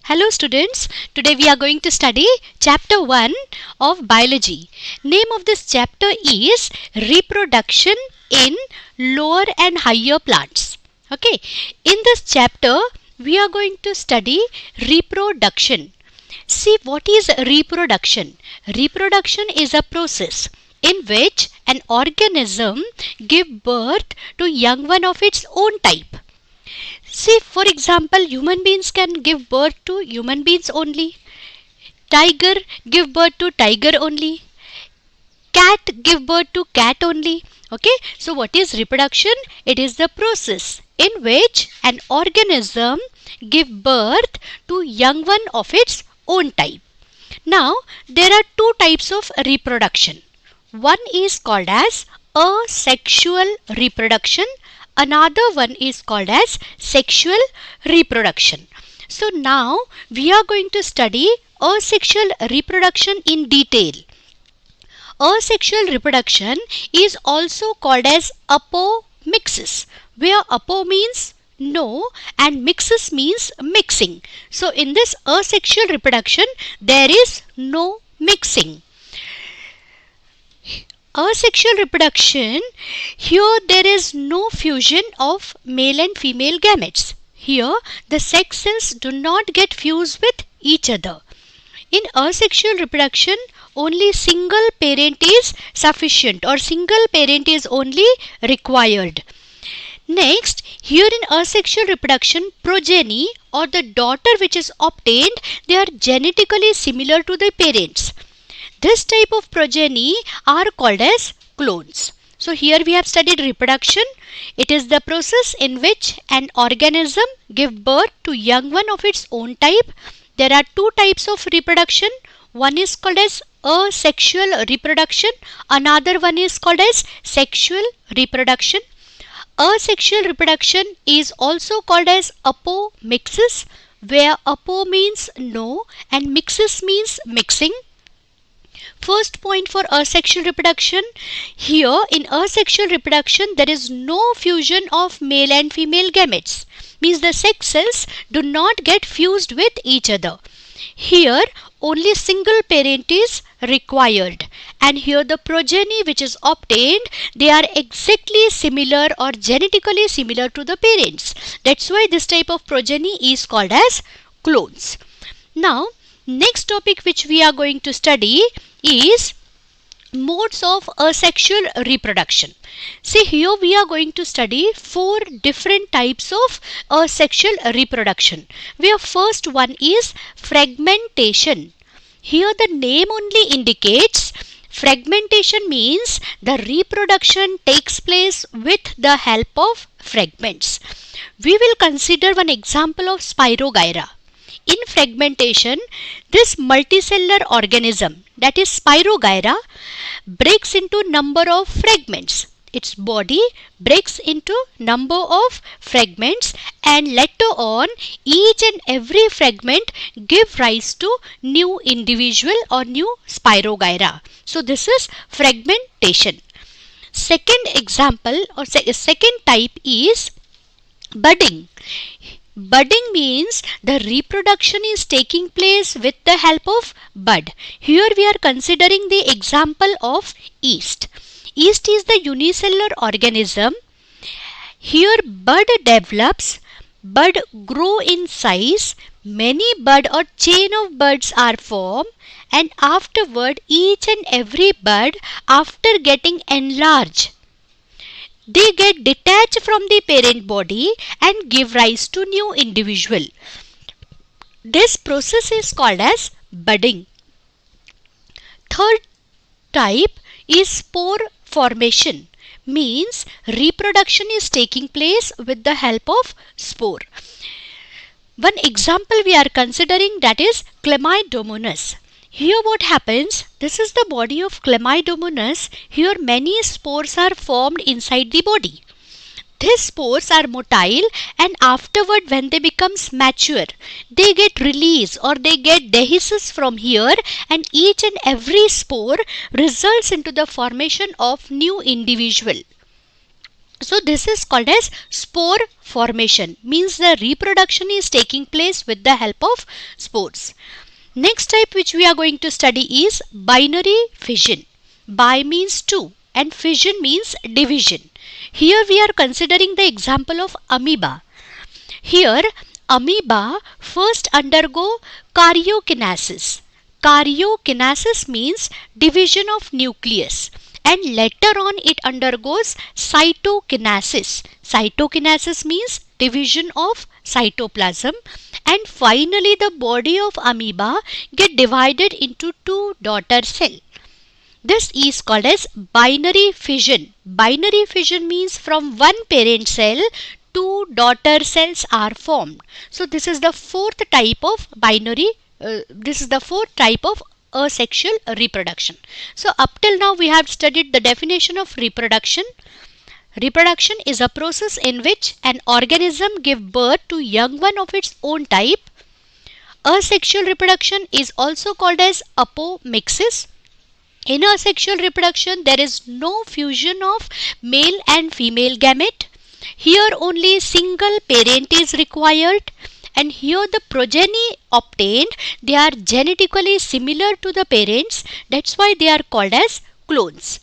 Hello students, today we are going to study chapter 1 of biology. Name of this chapter is reproduction in lower and higher plants. Okay, in this chapter we are going to study reproduction. See, what is reproduction? Reproduction is a process in which an organism gives birth to young one of its own type. See, for example, human beings can give birth to human beings only. Tiger give birth to tiger only. Cat give birth to cat only. Okay, so what is reproduction? It is the process in which an organism give birth to young one of its own type. Now, there are two types of reproduction. One is called as asexual reproduction. Another one is called as sexual reproduction. So now we are going to study asexual reproduction in detail. Asexual reproduction is also called as apomixis, where apo means no and mixis means mixing. So in this asexual reproduction there is no mixing. Asexual reproduction, here there is no fusion of male and female gametes. Here the sex cells do not get fused with each other. In asexual reproduction, only single parent is sufficient or single parent is only required. Next, here in asexual reproduction, progeny or the daughter which is obtained, they are genetically similar to the parents. This type of progeny are called as clones. So here we have studied reproduction. It is the process in which an organism gives birth to young one of its own type. There are two types of reproduction. One is called as asexual reproduction. Another one is called as sexual reproduction. Asexual reproduction is also called as apomixis, where apo means no and mixis means mixing. First point for asexual reproduction. Here in asexual reproduction there is no fusion of male and female gametes. Means the sex cells do not get fused with each other. Here only single parent is required, and here the progeny which is obtained, they are exactly similar or genetically similar to the parents. That's why this type of progeny is called as clones. Now next topic which we are going to study is modes of asexual reproduction. See, here we are going to study 4 different types of asexual reproduction, where first one is fragmentation. Here the name only indicates fragmentation means the reproduction takes place with the help of fragments. We will consider one example of Spirogyra. In fragmentation, this multicellular organism, that is Spirogyra, breaks into number of fragments. Its body breaks into number of fragments, and later on each and every fragment give rise to new individual or new Spirogyra. So this is fragmentation. Second example or second type is budding. Budding means the reproduction is taking place with the help of bud. Here we are considering the example of yeast. Yeast is the unicellular organism. Here bud develops, bud grow in size, many bud or chain of buds are formed, and afterward each and every bud, after getting enlarged, they get detached from the parent body and give rise to new individual. This process is called as budding. Third type is spore formation. Means reproduction is taking place with the help of spore. One example we are considering, that is Chlamydomonas. Here what happens, this is the body of Chlamydomonas. Here many spores are formed inside the body. These spores are motile, and afterward when they becomes mature, they get released or they get dehiscence from here, and each and every spore results into the formation of new individual. So this is called as spore formation, means the reproduction is taking place with the help of spores. Next type which we are going to study is binary fission. Bi means two and fission means division. Here we are considering the example of amoeba. Here amoeba first undergo karyokinesis. Karyokinesis means division of nucleus, and later on it undergoes cytokinesis. Cytokinesis means division of cytoplasm, and finally the body of amoeba get divided into two daughter cells. This is called as binary fission. Binary fission means from one parent cell, two daughter cells are formed. So this is the fourth type of asexual reproduction. So up till now we have studied the definition of reproduction. Reproduction is a process in which an organism gives birth to young one of its own type. Asexual reproduction is also called as apomixis. In asexual reproduction, there is no fusion of male and female gamete. Here only single parent is required, and here the progeny obtained, they are genetically similar to the parents. That's why they are called as clones.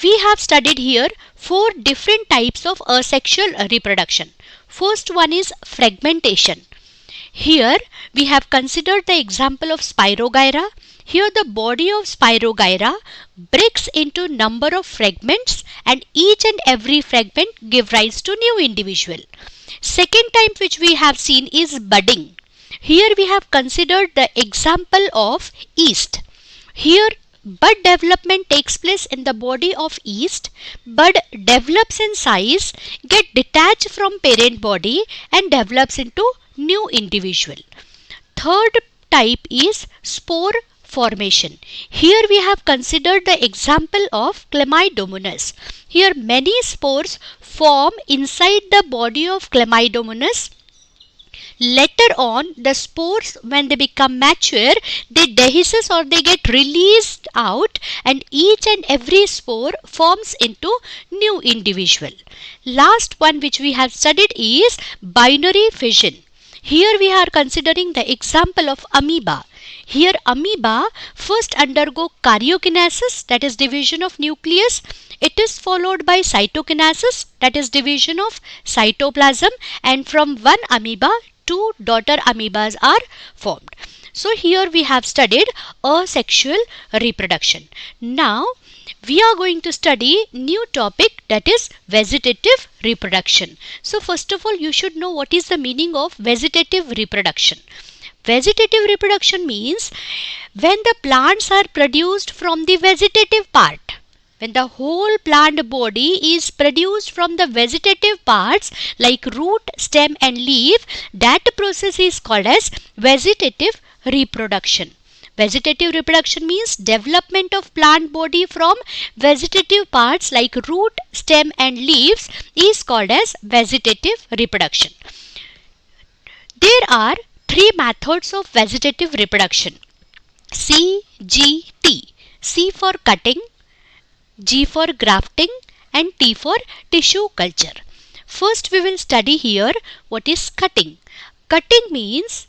We have studied here four different types of asexual reproduction. First one is fragmentation. Here we have considered the example of Spirogyra. Here the body of Spirogyra breaks into number of fragments, and each and every fragment give rise to new individual. Second type which we have seen is budding. Here we have considered the example of yeast. Here bud development takes place in the body of yeast. Bud develops in size, get detached from parent body and develops into new individual. Third type is spore formation. Here we have considered the example of Chlamydomonas. Here many spores form inside the body of Chlamydomonas. Later on, the spores, when they become mature, they dehisce or they get released out, and each and every spore forms into new individual. Last one which we have studied is binary fission. Here we are considering the example of amoeba. Here amoeba first undergo karyokinesis, that is division of nucleus. It is followed by cytokinesis, that is division of cytoplasm, and from one amoeba two daughter amoebas are formed. So here we have studied asexual reproduction. Now we are going to study new topic, that is vegetative reproduction. So first of all, you should know what is the meaning of vegetative reproduction. Vegetative reproduction means when the plants are produced from the vegetative part. When the whole plant body is produced from the vegetative parts like root, stem and leaf, that process is called as vegetative reproduction. Vegetative reproduction means development of plant body from vegetative parts like root, stem and leaves is called as vegetative reproduction. There are three methods of vegetative reproduction: CGT. C for cutting, G for grafting and T for tissue culture. First we will study here what is cutting. Cutting means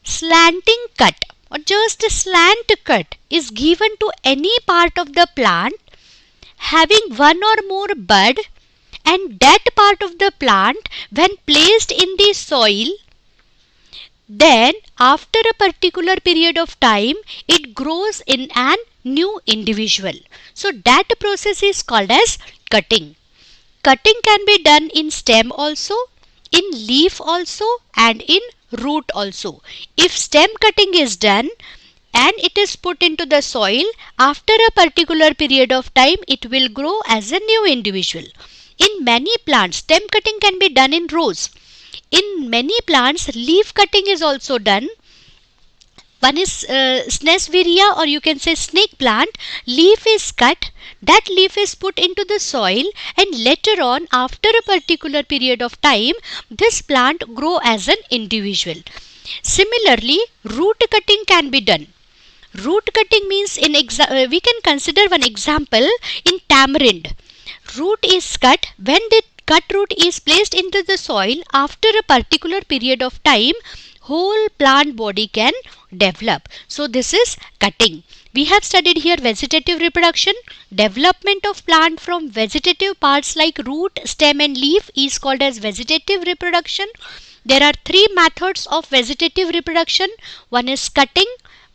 slanting cut or just a slant cut is given to any part of the plant having one or more bud, and that part of the plant when placed in the soil, then after a particular period of time it grows in an new individual. So that process is called as cutting. Cutting can be done in stem also, in leaf also and in root also. If stem cutting is done and it is put into the soil, after a particular period of time it will grow as a new individual. In many plants, stem cutting can be done in rows. In many plants, leaf cutting is also done. One is Snesviria, or you can say snake plant. Leaf is cut, that leaf is put into the soil, and later on after a particular period of time this plant grow as an individual. Similarly, root cutting can be done. Root cutting means we can consider one example in tamarind. Root is cut. When the cut root is placed into the soil, after a particular period of time, whole plant body can develop. So this is cutting. We have studied here vegetative reproduction. Development of plant from vegetative parts like root, stem and leaf is called as vegetative reproduction. There are three methods of vegetative reproduction. One is cutting,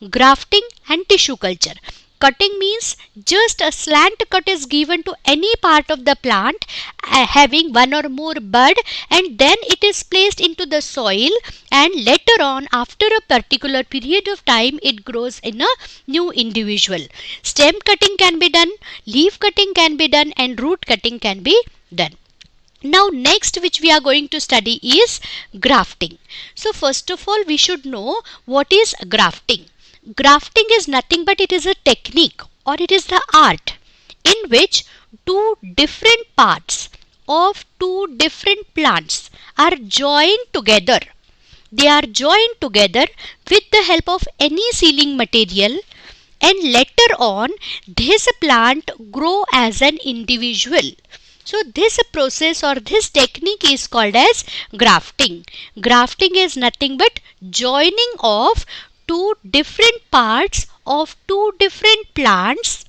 grafting and tissue culture. Cutting means just a slant cut is given to any part of the plant having one or more bud, and then it is placed into the soil, and later on after a particular period of time it grows in a new individual. Stem cutting can be done, leaf cutting can be done and root cutting can be done. Now next which we are going to study is grafting. So first of all we should know what is grafting. Grafting is nothing but it is a technique or it is the art in which two different parts of two different plants are joined together. They are joined together with the help of any sealing material, and later on this plant grow as an individual. So this process or this technique is called as grafting. Grafting is nothing but joining of two different parts of two different plants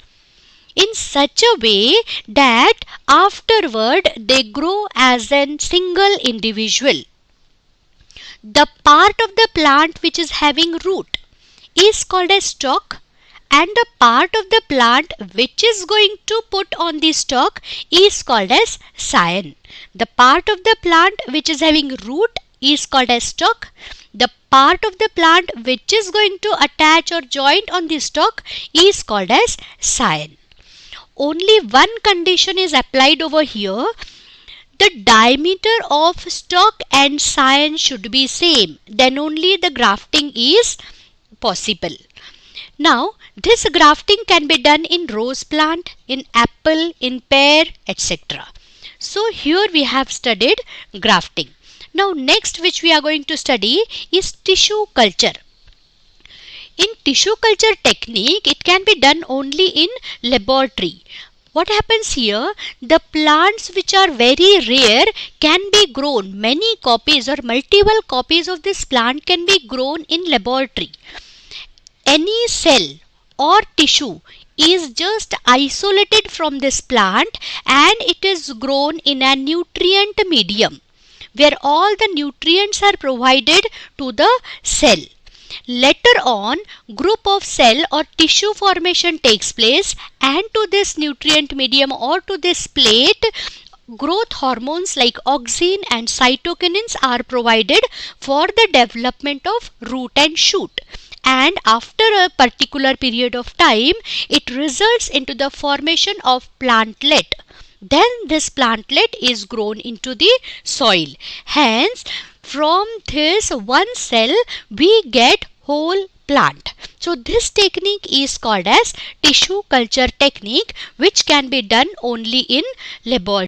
in such a way that afterward they grow as a single individual. The part of the plant which is having root is called as stalk, and the part of the plant which is going to put on the stalk is called as scion. The part of the plant which is having root is called as stalk. The part of the plant which is going to attach or join on the stalk is called as scion. Only one condition is applied over here. The diameter of stalk and scion should be same. Then only the grafting is possible. Now this grafting can be done in rose plant, in apple, in pear, etc. So here we have studied grafting. Now next which we are going to study is tissue culture. In tissue culture technique, it can be done only in laboratory. What happens here? The plants which are very rare can be grown. Many copies or multiple copies of this plant can be grown in laboratory. Any cell or tissue is just isolated from this plant and it is grown in a nutrient medium where all the nutrients are provided to the cell. Later on, group of cell or tissue formation takes place, and to this nutrient medium or to this plate, growth hormones like auxin and cytokinins are provided for the development of root and shoot. And after a particular period of time, it results into the formation of plantlet. Then this plantlet is grown into the soil. Hence, from this one cell, we get whole plant. So this technique is called as tissue culture technique, which can be done only in laboratory.